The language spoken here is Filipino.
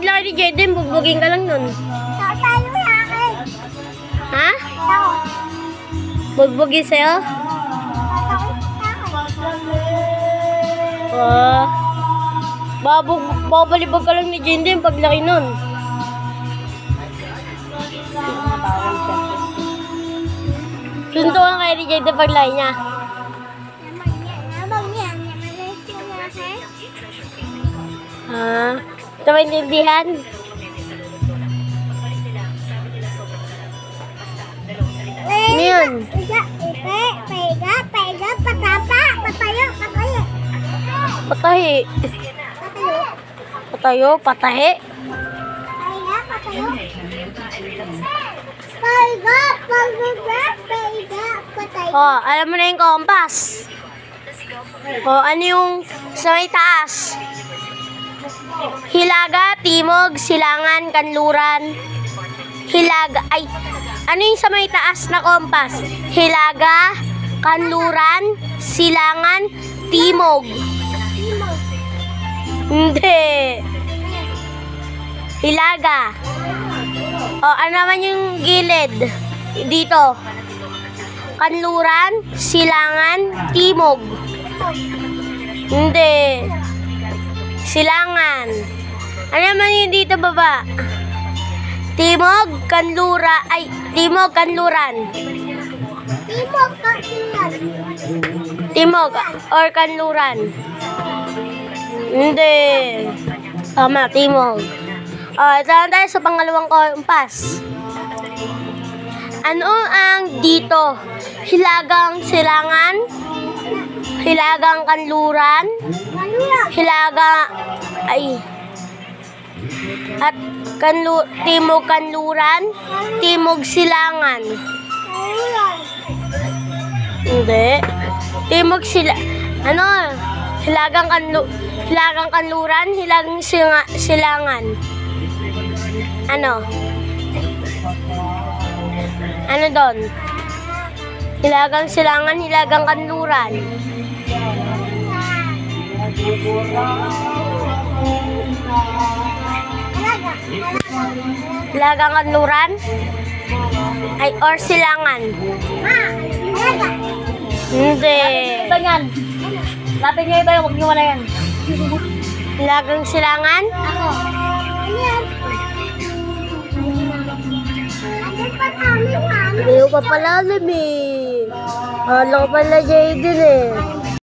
paglaki ni Jaden, bugbugin ka lang nun. Tayo sa akin. Ha? Tao. Bugbugin sa'yo? Tatakot sa akin. Ah. Babalibag ka lang ni Jaden paglaki nun. Suntukan kayo ni Jaden paglaki niya. Naman yan. Namalis ko na akin. Ha? Ito ba intindihan? Ano yun? Iga, ipe, paiga, patapa, patayo, patayo. Patahi. Patayo. Patayo, patahi. Paiga, patayo. Paiga, paiga, patayo. Oh, alam mo na yung kompas. Oh, ano yung sa may taas? Hilaga, timog, silangan, kanluran. Hilaga, ay, ano yung sa may taas na kompas? Hilaga, kanluran, silangan, timog. Hindi. Hilaga. O, ano naman yung gilid? Dito. Kanluran, silangan, timog. Hindi. Silangan. Ano naman yung dito baba? Timog, kanlura, ay, timog, kanluran. Timog, kanluran. Timog or kanluran. Hindi. Tama, timog. Ito na tayo sa pangalawang kompas. Ano ang dito? Hilagang silangan, hilagang kanluran, hilaga, ay, at timog kanluran, timog silangan. Hindi. Timog sila, ano, hilagang kanluran, hilagang silangan. Ano? Ano doon? Hilagang silangan, hilagang kanluran. Hilagang kanluran? Ay, or silangan? Hindi. Iba yan. Lapit niyo iba, huwag niyo wala yan. Hilagang silangan? Ako. Ano yan? Ano pa namin? Ayaw pa palalim eh. Hala ko pala Jaden eh.